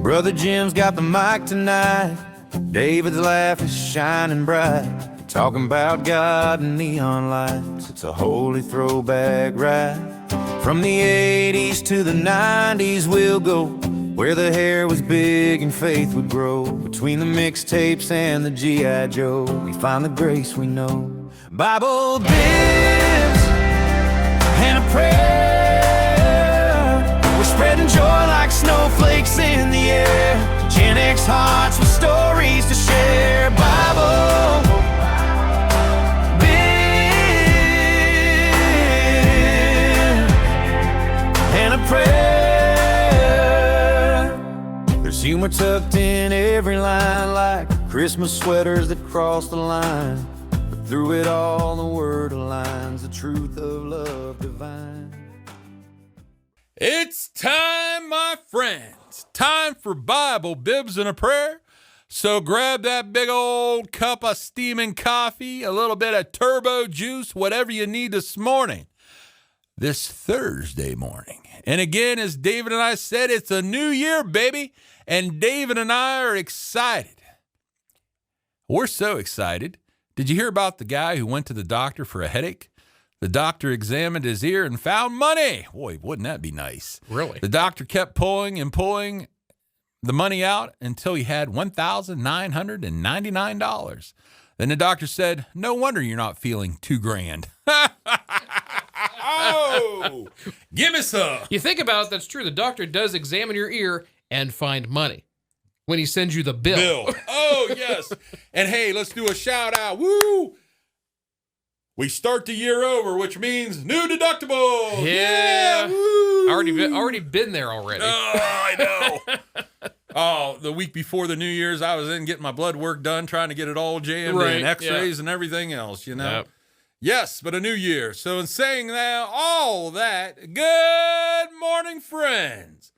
Brother Jim's got the mic tonight. David's laugh is shining bright. Talking about God and neon lights. It's a holy throwback ride. From the 80s to the 90s we'll go, where the hair was big and faith would grow. Between the mixtapes and the G.I. Joe, we find the grace we know. Bible, bibs, and a prayer. We're spreading joy like snowflakes in the air. Gen X hearts with stories to share. Bible, bibs, and a prayer. There's humor tucked in every line, like Christmas sweaters that cross the line. But through it all, the word aligns, the truth of love divine. It's time, my friends. Time for Bible, Bibs, and a prayer. So grab that big old cup of steaming coffee, a little bit of turbo juice, whatever you need this morning. This Thursday morning. And again, as David and I said, it's a new year, baby. And David and I are excited. We're so excited. Did you hear about the guy who went to the doctor for a headache? The doctor examined his ear and found money. Boy, wouldn't that be nice? Really? The doctor kept pulling and pulling the money out until he had $1,999. Then the doctor said, "No wonder you're not feeling $2,000. Oh, give me some. You think about it, that's true. The doctor does examine your ear and find money when he sends you the bill. Oh, yes. And hey, let's do a shout out. Woo! We start the year over, which means new deductible. Yeah. Woo! Already been there already. Oh, I know. Oh, the week before the New Year's, I was in getting my blood work done, trying to get it all jammed Right, and x-rays and everything else, you know. Yep. Yes, but a new year. So in saying that, all that, good morning, friends.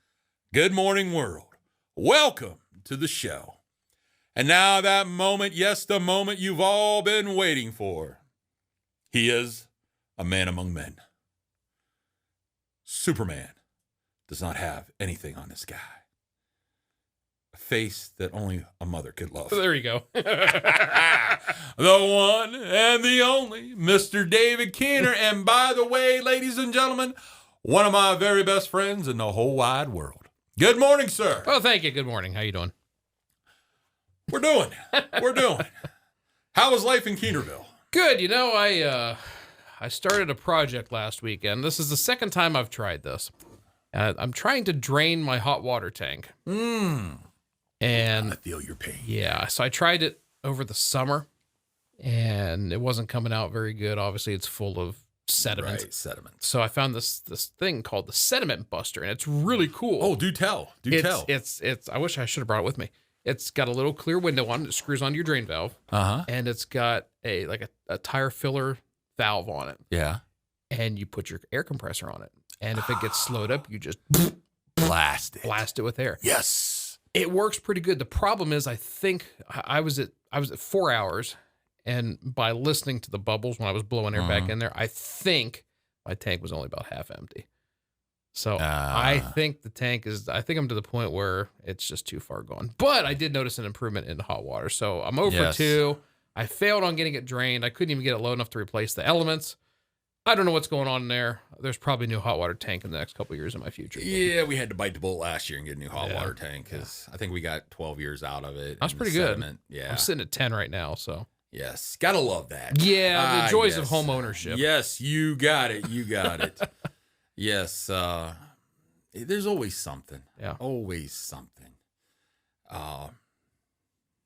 Good morning, world. Welcome to the show. And now that moment, yes, the moment you've all been waiting for. He is a man among men. Superman does not have anything on this guy. A face that only a mother could love. There you go. The one and the only, Mr. David Keener. And by the way, ladies and gentlemen, one of my very best friends in the whole wide world. Good morning, sir. Well, thank you. Good morning. How you doing? We're doing. How was life in Keenerville? Good. You know, I started a project last weekend. This is the second time I've tried this. I'm trying to drain my hot water tank. And I feel your pain. yeah, so I tried it over the summer, and it wasn't coming out very good. Obviously, it's full of sediment. Right, sediment. So I found this thing called the sediment buster, and it's really cool. Oh, do tell. It's I wish I should have brought it with me. It's got a little clear window on it. It screws onto your drain valve. Uh-huh. And it's got a tire filler valve on it. Yeah. And you put your air compressor on it. And if it gets slowed up, you just Blast blast it with air. Yes. It works pretty good. The problem is I think I was at 4 hours, and by listening to the bubbles when I was blowing air back in there, I think my tank was only about half empty. So I think I'm to the point where it's just too far gone. But I did notice an improvement in the hot water. So I'm over 2. I failed on getting it drained. I couldn't even get it low enough to replace the elements. I don't know what's going on in there. There's probably a new hot water tank in the next couple of years in my future. Yeah, we had to bite the bullet last year and get a new hot water tank because I think we got 12 years out of it. That's pretty good. Yeah. I'm sitting at 10 right now, so. Yes. Gotta love that. Yeah, the joys of home ownership. Yes, you got it. Yes. There's always something. Yeah. Always something.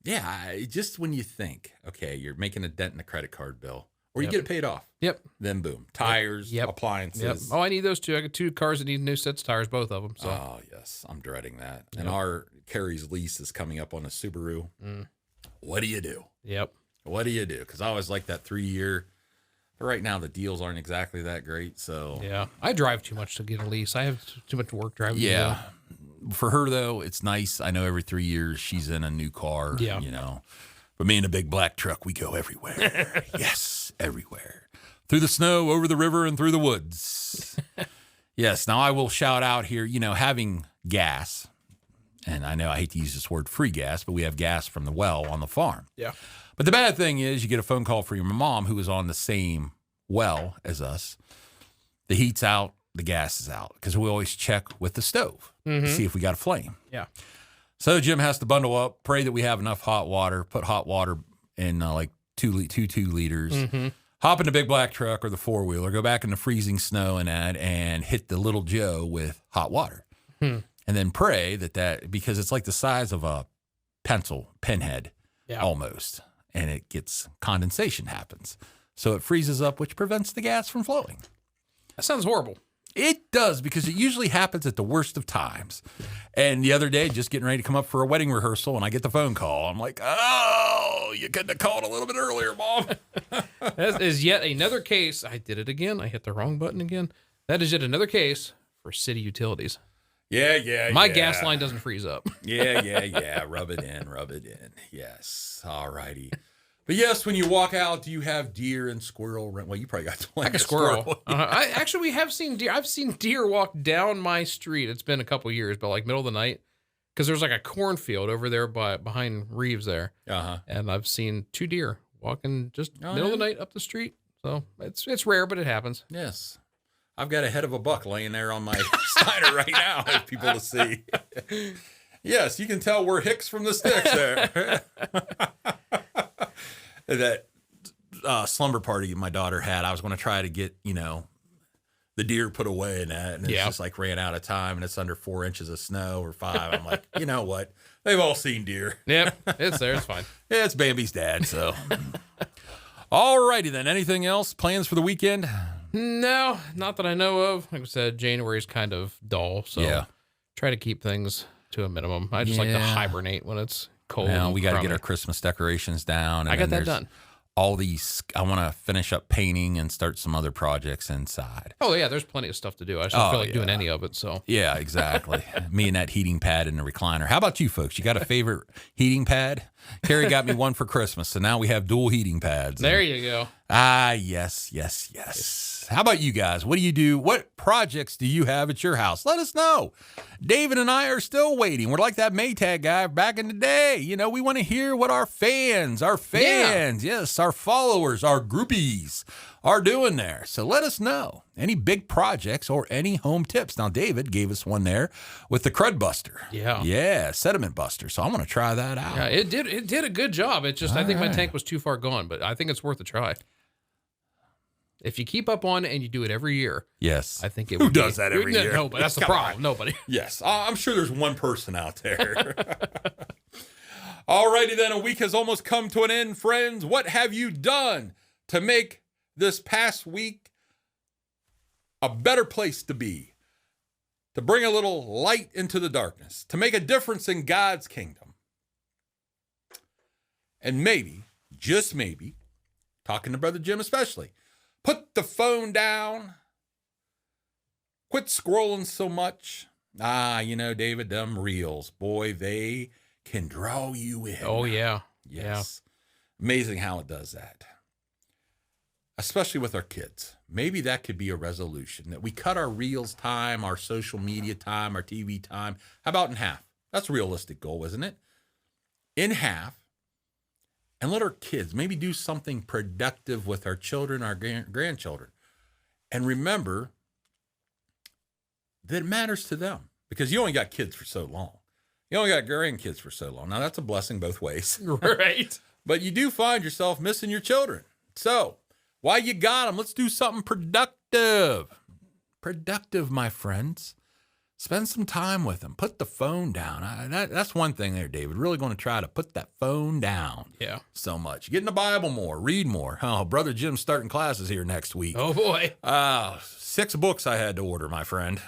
Just when you think, okay, you're making a dent in the credit card bill, or you get it paid off. Yep. Then boom, tires, appliances. Yep. Oh, I need those too. I got 2 cars that need new sets of tires, both of them. So. Oh, yes. I'm dreading that. And our Carrie's lease is coming up on a Subaru. What do you do? Yep. What do you do? Because I always like that 3-year. But right now, the deals aren't exactly that great. So yeah, I drive too much to get a lease. I have too much work driving. Yeah. For her, though, it's nice. I know every 3 years she's in a new car. Yeah. You know. But me and a big black truck, we go everywhere. Yes, everywhere. Through the snow, over the river, and through the woods. Yes. Now, I will shout out here, having gas And I know I hate to use this word free gas, but we have gas from the well on the farm. Yeah. But the bad thing is you get a phone call from your mom who is on the same well as us. The heat's out, the gas is out, because we always check with the stove to see if we got a flame. Yeah. So Jim has to bundle up, pray that we have enough hot water, put hot water in like 2 liters, hop in the big black truck or the 4-wheeler, go back in the freezing snow and hit the little Joe with hot water. And then pray that because it's like the size of a pinhead almost, and it gets condensation happens. So it freezes up, which prevents the gas from flowing. That sounds horrible. It does, because it usually happens at the worst of times. And the other day, just getting ready to come up for a wedding rehearsal, and I get the phone call. I'm like, oh, you couldn't have called a little bit earlier, Mom. That is yet another case. I did it again. I hit the wrong button again. That is yet another case for city utilities. Yeah. My gas line doesn't freeze up. Yeah. Rub it in. Yes. All righty. But yes, when you walk out, do you have deer and squirrel? Well, you probably got like a squirrel. We have seen deer. I've seen deer walk down my street. It's been a couple years, but like middle of the night, because there's like a cornfield over there behind Reeves there. And I've seen 2 deer walking just middle of the night up the street. So it's rare, but it happens. Yes. I've got a head of a buck laying there on my Steiner right now for people to see. Yes, you can tell we're hicks from the sticks there. That slumber party my daughter had, I was going to try to get, the deer put away in that. And it's just like ran out of time, and it's under 4 inches of snow or 5. I'm like, you know what? They've all seen deer. Yep, it's there. It's fine. Yeah, it's Bambi's dad, so. All righty then. Anything else? Plans for the weekend? No, not that I know of. Like I said, January's kind of dull, so try to keep things to a minimum. I just like to hibernate when it's cold. Well, we got to get our Christmas decorations down. And I got that done. All these, I want to finish up painting and start some other projects inside. Oh, yeah, there's plenty of stuff to do. I just don't feel like doing any of it, so. Yeah, exactly. Me and that heating pad in the recliner. How about you folks? You got a favorite heating pad? Carrie got me one for Christmas, so now we have dual heating pads. There you go. Yes. How about you guys? What do you do? What projects do you have at your house? Let us know. David and I are still waiting. We're like that Maytag guy back in the day. We want to hear what our fans, yes, our followers, our groupies are doing there. So let us know any big projects or any home tips. Now, David gave us one there with the Crud Buster. Yeah, Sediment Buster. So I'm going to try that out. Yeah, it did a good job. It just, I think my tank was too far gone, but I think it's worth a try. If you keep up on it and you do it every year. Yes. I think it Who does that every year? Nobody. That's the problem. Nobody. Yes. I'm sure there's one person out there. All righty then. A week has almost come to an end, friends. What have you done to make this past week a better place to be? To bring a little light into the darkness. To make a difference in God's kingdom. And maybe, just maybe, talking to Brother Jim especially, put the phone down. Quit scrolling so much. David, them reels, boy, they can draw you in. Oh, yeah. Yes. Yeah. Amazing how it does that. Especially with our kids. Maybe that could be a resolution, that we cut our reels time, our social media time, our TV time. How about in half? That's a realistic goal, isn't it? In half. And let our kids maybe do something productive with our children, our grandchildren. And remember that it matters to them, because you only got kids for so long. You only got grandkids for so long. Now, that's a blessing both ways. Right. But you do find yourself missing your children. So while you got them, let's do something productive. Productive, my friends. Spend some time with them. Put the phone down. That's one thing there, David. Really going to try to put that phone down. Yeah. So much. Get in the Bible more. Read more. Oh, Brother Jim's starting classes here next week. Oh, boy. 6 books I had to order, my friend.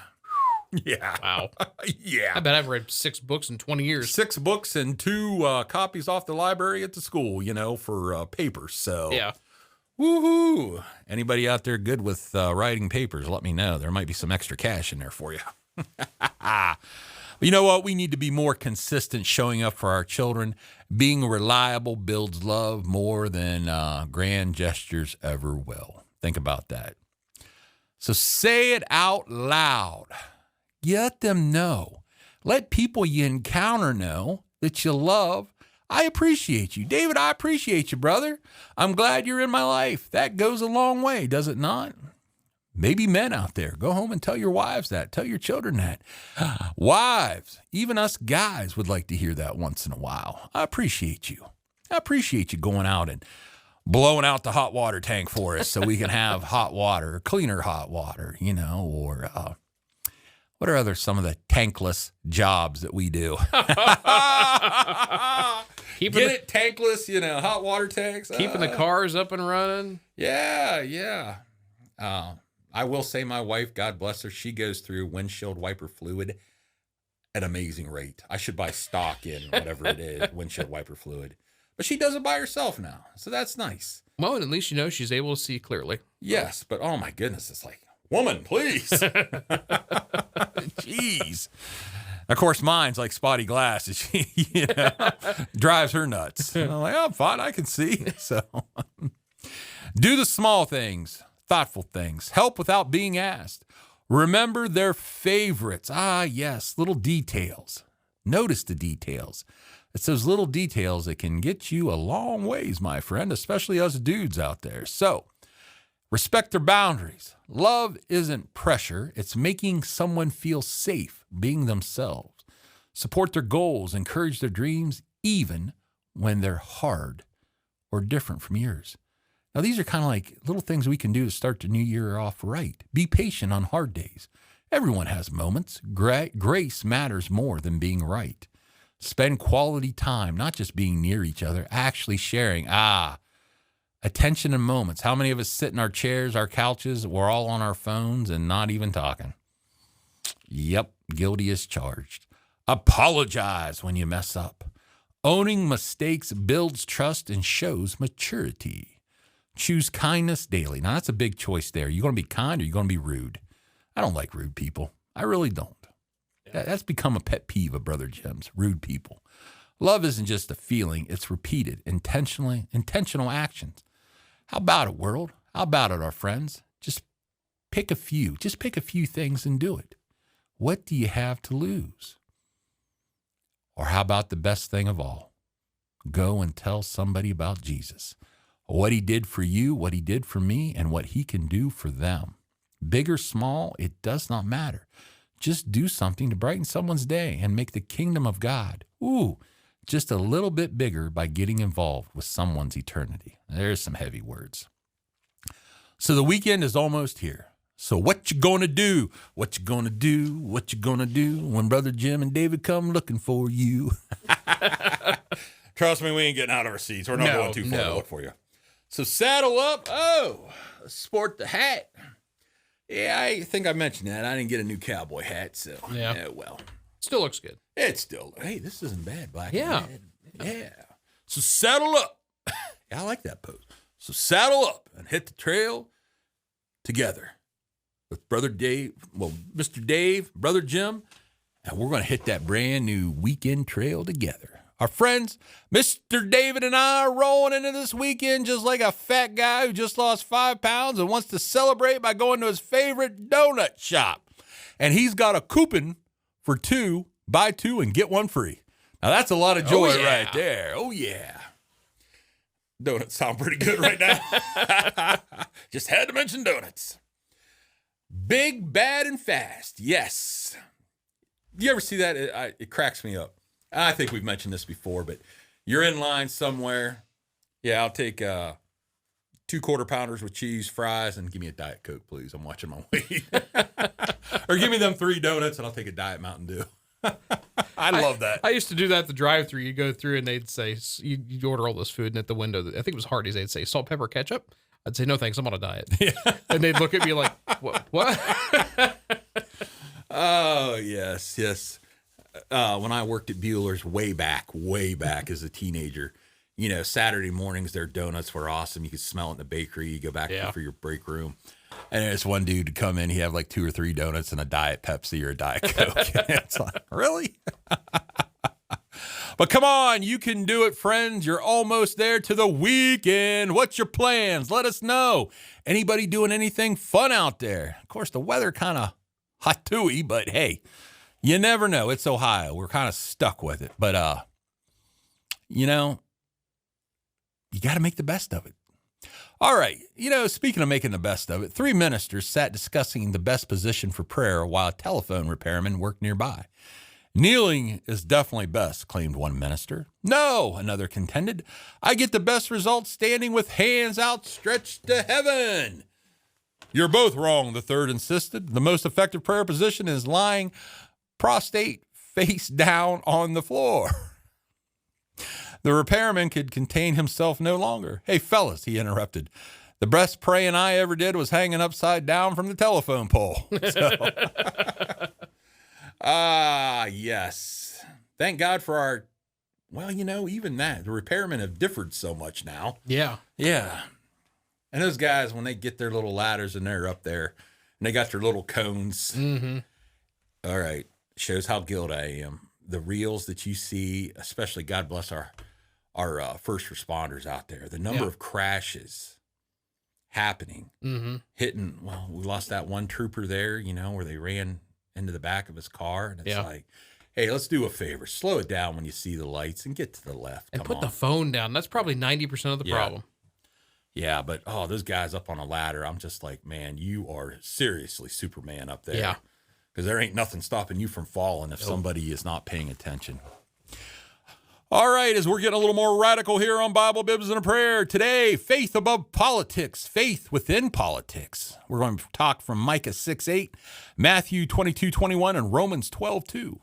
Yeah. Wow. Yeah. I bet I've read 6 books in 20 years. 6 books and 2 copies off the library at the school, for papers. So. Yeah. Woohoo. Anybody out there good with writing papers, let me know. There might be some extra cash in there for you. But you know what? We need to be more consistent showing up for our children. Being reliable builds love more than grand gestures ever will. Think about that. So say it out loud. Let them know. Let people you encounter know that you love. I appreciate you. David, I appreciate you, brother. I'm glad you're in my life. That goes a long way, does it not? Maybe men out there, go home and tell your wives that. Tell your children that. Wives, even us guys would like to hear that once in a while. I appreciate you. I appreciate you going out and blowing out the hot water tank for us so we can have hot water, cleaner hot water, or what are some of the tankless jobs that we do? Get it tankless, hot water tanks. Keeping the cars up and running. Yeah. I will say my wife, God bless her, she goes through windshield wiper fluid at an amazing rate. I should buy stock in whatever it is, windshield wiper fluid. But she does it by herself now, so that's nice. Well, and at least she's able to see clearly. Yes, but oh my goodness, it's like, woman, please. Jeez. Of course, mine's like spotty glasses. Drives her nuts. And I'm like, I'm fine, I can see. So do the small things. Thoughtful things. Help without being asked. Remember their favorites. Yes, little details. Notice the details. It's those little details that can get you a long ways, my friend, especially us dudes out there. So, respect their boundaries. Love isn't pressure. It's making someone feel safe being themselves. Support their goals. Encourage their dreams, even when they're hard or different from yours. Now, these are kind of like little things we can do to start the new year off right. Be patient on hard days. Everyone has moments. Grace matters more than being right. Spend quality time, not just being near each other, actually sharing. Attention in moments. How many of us sit in our chairs, our couches, we're all on our phones and not even talking? Yep, guilty as charged. Apologize when you mess up. Owning mistakes builds trust and shows maturity. Choose kindness daily. Now, that's a big choice there. You're going to be kind or you're going to be rude. I don't like rude people. I really don't. That's become a pet peeve of Brother Jim's, rude people. Love isn't just a feeling. It's repeated, intentional actions. How about it, world? How about it, our friends? Just pick a few. Just pick a few things and do it. What do you have to lose? Or how about the best thing of all? Go and tell somebody about Jesus. What he did for you, what he did for me, and what he can do for them. Big or small, it does not matter. Just do something to brighten someone's day and make the kingdom of God, just a little bit bigger by getting involved with someone's eternity. There's some heavy words. So the weekend is almost here. So what you gonna do? What you gonna do? What you gonna do when Brother Jim and David come looking for you? Trust me, we ain't getting out of our seats. We're not going too far to look for you. So saddle up. Sport the hat. Yeah, I think I mentioned that. I didn't get a new cowboy hat, so well. Still looks good. Hey, this isn't bad, black. Yeah. And red. Yeah. So saddle up. I like that pose. So saddle up and hit the trail together with Brother Dave, Mr. Dave, Brother Jim, and we're going to hit that brand new weekend trail together. Our friends, Mr. David and I are rolling into this weekend just like a fat guy who just lost 5 pounds and wants to celebrate by going to his favorite donut shop. And he's got a coupon for 2, buy 2 and get 1 free. Now that's a lot of joy right there. Oh, yeah. Donuts sound pretty good right now. Just had to mention donuts. Big, bad, and fast. Yes. You ever see that? It cracks me up. I think we've mentioned this before, but you're in line somewhere. Yeah, I'll take 2 quarter-pounders with cheese, fries, and give me a Diet Coke, please. I'm watching my weight. Or give me them 3 donuts, and I'll take a Diet Mountain Dew. I love that. I used to do that at the drive-thru. You go through, and they'd say, you'd order all this food, and at the window, I think it was Hardee's, they'd say, salt, pepper, ketchup. I'd say, no, thanks, I'm on a diet. Yeah. And they'd look at me like, what? Oh, yes. When I worked at Bueller's way back as a teenager, Saturday mornings, their donuts were awesome. You could smell it in the bakery. You go back for your break room. And there's one dude to come in. He had like 2 or 3 donuts and a Diet Pepsi or a Diet Coke. It's like, really? But come on, you can do it, friends. You're almost there to the weekend. What's your plans? Let us know. Anybody doing anything fun out there? Of course, the weather kind of hot-tooey, but hey, You never know. It's Ohio. We're kind of stuck with it. But, you know, you got to make the best of it. All right. You know, speaking of making the best of it, 3 ministers sat discussing the best position for prayer while a telephone repairman worked nearby. Kneeling is definitely best, claimed one minister. No, another contended. I get the best results standing with hands outstretched to heaven. You're both wrong, the third insisted. The most effective prayer position is lying prostrate face down on the floor. The repairman could contain himself no longer. Hey, fellas, he interrupted. The best praying I ever did was hanging upside down from the telephone pole. Yes. Thank God for our, well, you know, even that. The repairmen have differed so much now. Yeah. Yeah. And those guys, when they get their little ladders and they're up there and they got their little cones. Mm-hmm. All right. Shows how guilty I am. The reels that you see, especially God bless our first responders out there, the number of crashes happening, hitting. Well, we lost that one trooper there, you know, where they ran into the back of his car. And it's like, hey, let's do a favor. Slow it down when you see the lights and get to the left. And put the phone down. That's probably 90% of the problem. Yeah, but, those guys up on a ladder, I'm just like, man, you are seriously Superman up there. Yeah. Because there ain't nothing stopping you from falling if somebody is not paying attention. All right, as we're getting a little more radical here on Bible, Bibs, and a Prayer, today, faith above politics, faith within politics. We're going to talk from Micah 6:8, Matthew 22:21, and Romans 12:2.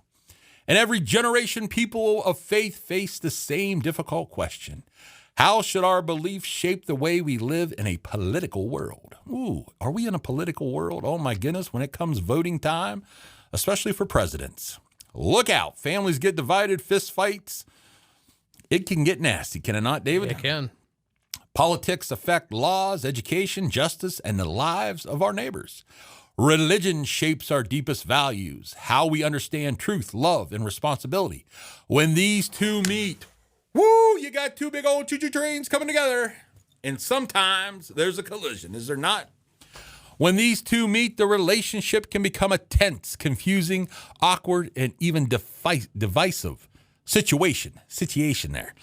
And every generation, people of faith face the same difficult question. How should our beliefs shape the way we live in a political world? Ooh, are we in a political world? Oh, my goodness, when it comes voting time, especially for presidents. Look out. Families get divided, fist fights. It can get nasty, can it not, David? It can. Politics affect laws, education, justice, and the lives of our neighbors. Religion shapes our deepest values, how we understand truth, love, and responsibility. When these two meet, woo, you got two big old choo-choo trains coming together. And sometimes there's a collision, is there not? When these two meet, the relationship can become a tense, confusing, awkward, and even divisive situation there.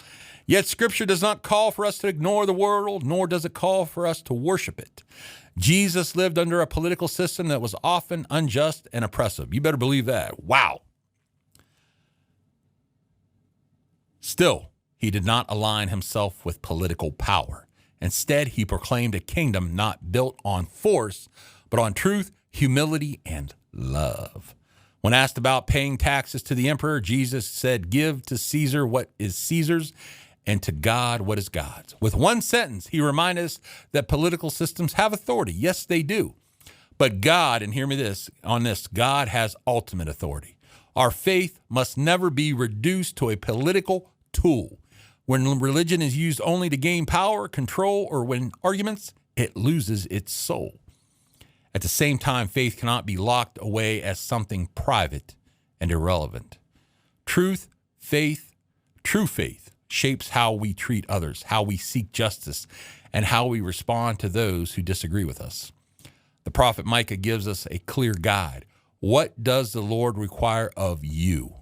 Yet Scripture does not call for us to ignore the world, nor does it call for us to worship it. Jesus lived under a political system that was often unjust and oppressive. You better believe that. Wow. Still, he did not align himself with political power. Instead, he proclaimed a kingdom not built on force, but on truth, humility, and love. When asked about paying taxes to the emperor, Jesus said, "Give to Caesar what is Caesar's, and to God what is God's." With one sentence, he reminded us that political systems have authority. Yes, they do. But God, and hear me on this, God has ultimate authority. Our faith must never be reduced to a political tool. When religion is used only to gain power, control, or win arguments, it loses its soul. At the same time, faith cannot be locked away as something private and irrelevant. True faith shapes how we treat others, how we seek justice, and how we respond to those who disagree with us. The prophet Micah gives us a clear guide. What does the Lord require of you?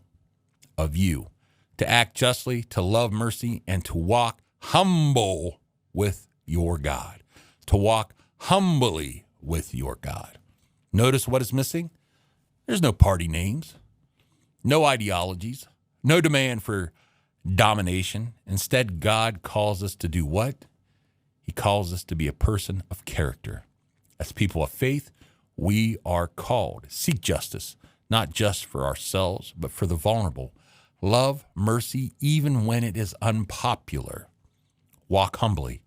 To act justly, to love mercy, and to walk humble with your God. To walk humbly with your God. Notice what is missing? There's no party names, no ideologies, no demand for domination. Instead, God calls us to do what? He calls us to be a person of character. As people of faith, we are called to seek justice, not just for ourselves, but for the vulnerable. Love mercy even when it is unpopular. Walk humbly,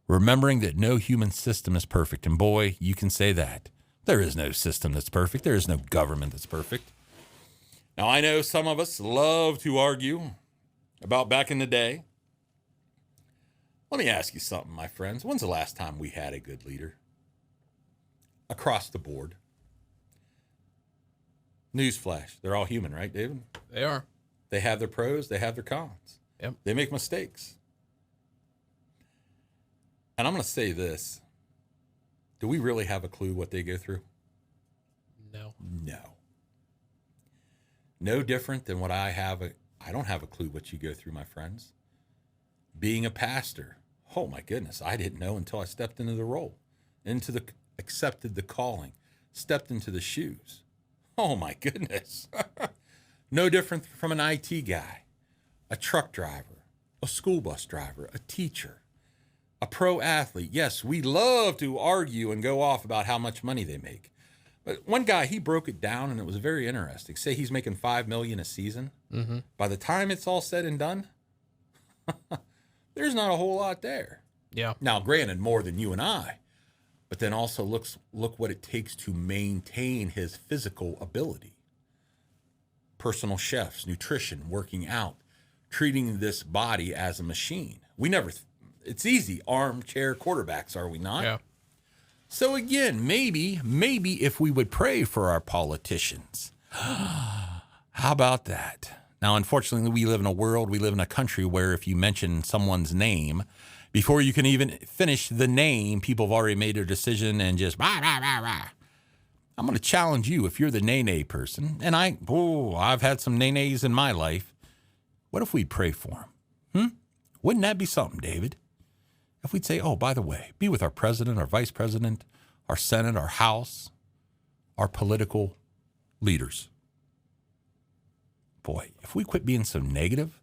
remembering that no human system is perfect. And boy, you can say that. There is no system that's perfect. There is no government that's perfect. Now, I know some of us love to argue about back in the day. Let me ask you something, my friends. When's the last time we had a good leader? Across the board. Newsflash. They're all human, right, David? They are. They have their pros. They have their cons. Yep. They make mistakes. And I'm going to say this. Do we really have a clue what they go through? No. No. No different than what I have. I don't have a clue what you go through, my friends. Being a pastor. Oh my goodness. I didn't know until I stepped into the role, accepted the calling, stepped into the shoes. Oh my goodness. No different from an IT guy, a truck driver, a school bus driver, a teacher, a pro athlete. Yes, we love to argue and go off about how much money they make. But one guy, he broke it down, and it was very interesting. Say he's making $5 million a season. Mm-hmm. By the time it's all said and done, there's not a whole lot there. Yeah. Now, granted, more than you and I, but then also look what it takes to maintain his physical ability. Personal chefs, nutrition, working out, treating this body as a machine. It's easy. Armchair quarterbacks, are we not? Yeah. So again, maybe if we would pray for our politicians. How about that? Now, unfortunately, we live in a country where if you mention someone's name, before you can even finish the name, people have already made their decision and just rah, rah, rah, rah. I'm going to challenge you if you're the nay person, and I've had some nays in my life. What if we'd pray for them? Wouldn't that be something, David? If we'd say, oh, by the way, be with our president, our vice president, our Senate, our House, our political leaders. Boy, if we quit being so negative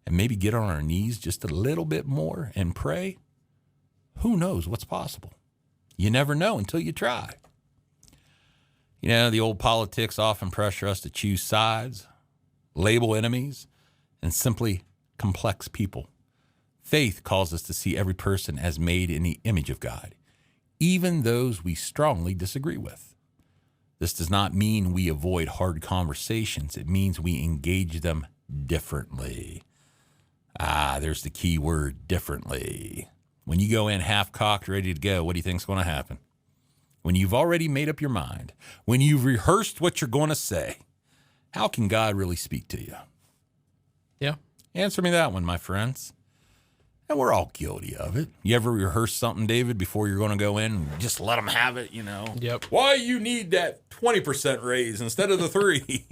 and maybe get on our knees just a little bit more and pray, who knows what's possible? You never know until you try. You know, the old politics often pressure us to choose sides, label enemies, and simply complex people. Faith calls us to see every person as made in the image of God, even those we strongly disagree with. This does not mean we avoid hard conversations. It means we engage them differently. There's the key word, differently. When you go in half-cocked, ready to go, what do you think's going to happen? When you've already made up your mind, when you've rehearsed what you're going to say, how can God really speak to you? Yeah. Answer me that one, my friends. And we're all guilty of it. You ever rehearse something, David, before you're going to go in and just let them have it, you know? Yep. Why you need that 20% raise instead of the 3?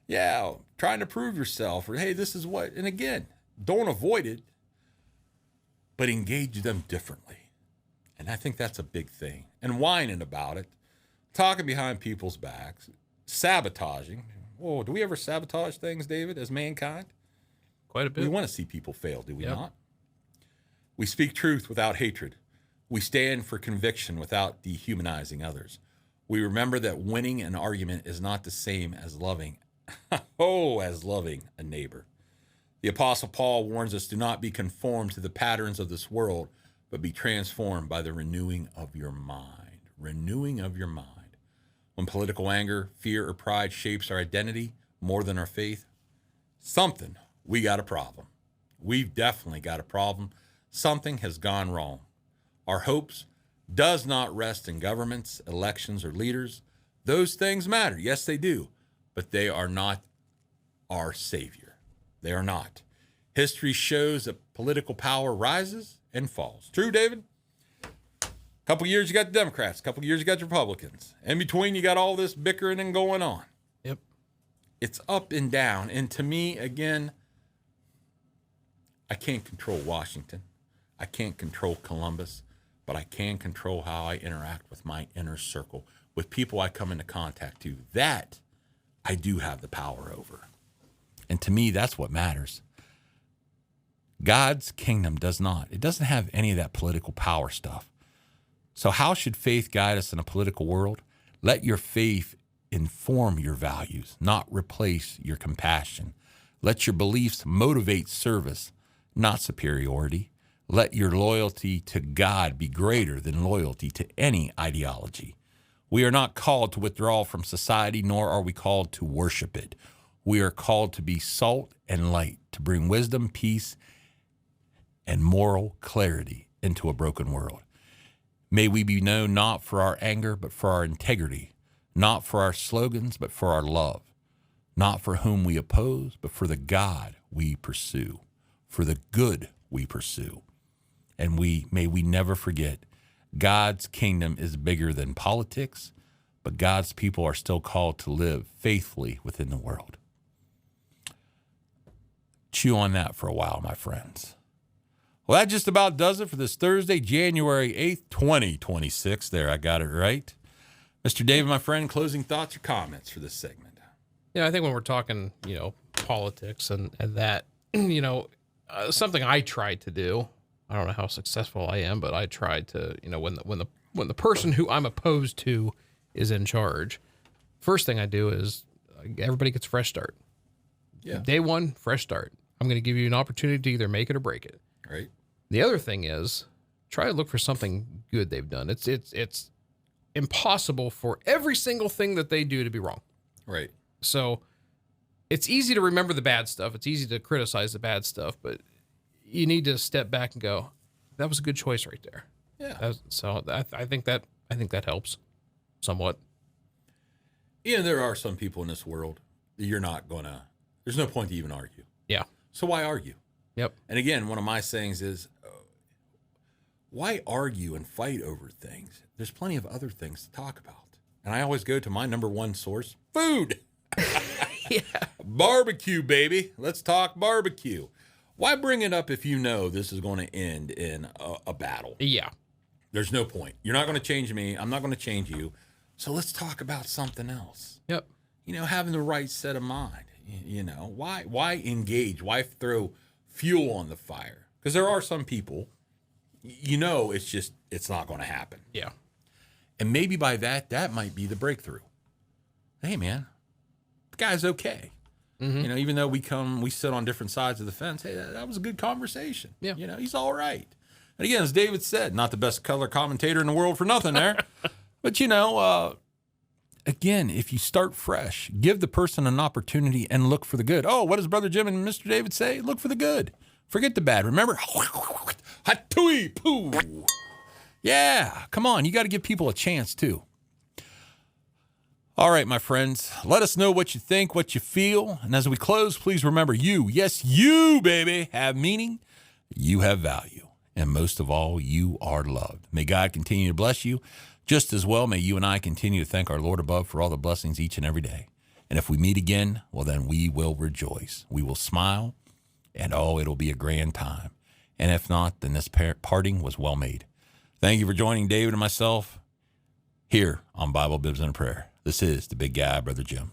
Yeah, trying to prove yourself. Or, hey, this is what. And again, don't avoid it, but engage them differently. And I think that's a big thing. And whining about it, talking behind people's backs, sabotaging. Whoa, do we ever sabotage things, David, as mankind? Quite a bit. We want to see people fail, do we Yep. not? We speak truth without hatred. We stand for conviction without dehumanizing others. We remember that winning an argument is not the same as loving, as loving a neighbor. The Apostle Paul warns us, do not be conformed to the patterns of this world, but be transformed by the renewing of your mind. Renewing of your mind. When political anger, fear, or pride shapes our identity more than our faith, we got a problem. We've definitely got a problem. Something has gone wrong. Our hopes does not rest in governments, elections, or leaders. Those things matter. Yes, they do. But they are not our savior. They are not. History shows that political power rises and falls. True, David? Couple years you got the Democrats. Couple years you got the Republicans. In between you got all this bickering and going on. Yep. It's up and down. And to me, again, I can't control Washington. I can't control Columbus, but I can control how I interact with my inner circle, with people I come into contact to. That I do have the power over. And to me, that's what matters. God's kingdom does not. It doesn't have any of that political power stuff. So how should faith guide us in a political world? Let your faith inform your values, not replace your compassion. Let your beliefs motivate service, not superiority. Let your loyalty to God be greater than loyalty to any ideology. We are not called to withdraw from society, nor are we called to worship it. We are called to be salt and light, to bring wisdom, peace, and moral clarity into a broken world. May we be known not for our anger, but for our integrity, not for our slogans, but for our love, not for whom we oppose, but for the God we pursue, for the good we pursue. And may we never forget, God's kingdom is bigger than politics, but God's people are still called to live faithfully within the world. Chew on that for a while, my friends. Well, that just about does it for this Thursday, January 8th, 2026. There, I got it right. Mr. David, my friend, closing thoughts or comments for this segment? I think when we're talking, politics and that, something I tried to do, I don't know how successful I am, but I tried to, when the person who I'm opposed to is in charge, first thing I do is everybody gets a fresh start. Yeah. Day one, fresh start. I'm going to give you an opportunity to either make it or break it. Right. The other thing is try to look for something good they've done. It's impossible for every single thing that they do to be wrong. Right. So it's easy to remember the bad stuff. It's easy to criticize the bad stuff, but you need to step back and go, that was a good choice right there. Yeah. I think that helps somewhat. There are some people in this world that there's no point to even argue. Yeah. So why argue? Yep. And again, one of my sayings is, why argue and fight over things? There's plenty of other things to talk about. And I always go to my number one source, food. Yeah. Barbecue, baby. Let's talk barbecue. Why bring it up if you know this is going to end in a battle? Yeah. There's no point. You're not going to change me. I'm not going to change you. So let's talk about something else. Yep. Having the right set of mind. Why engage? Why throw fuel on the fire? Because there are some people, it's not going to happen. Yeah. And maybe by that might be the breakthrough. Hey, man, the guy's okay. Mm-hmm. Even though we sit on different sides of the fence, hey, that was a good conversation. Yeah. He's all right. And again, as David said, not the best color commentator in the world for nothing there. But, again, if you start fresh, give the person an opportunity and look for the good. Oh, what does Brother Jim and Mr. David say? Look for the good. Forget the bad. Remember? Hatui poo. Yeah, come on. You got to give people a chance, too. All right, my friends, let us know what you think, what you feel. And as we close, please remember you, yes, you, baby, have meaning. You have value. And most of all, you are loved. May God continue to bless you. Just as well, may you and I continue to thank our Lord above for all the blessings each and every day. And if we meet again, well, then we will rejoice. We will smile, and it'll be a grand time. And if not, then this parting was well made. Thank you for joining David and myself here on Bible, Bibs, and a Prayer. This is the big guy, Brother Jim.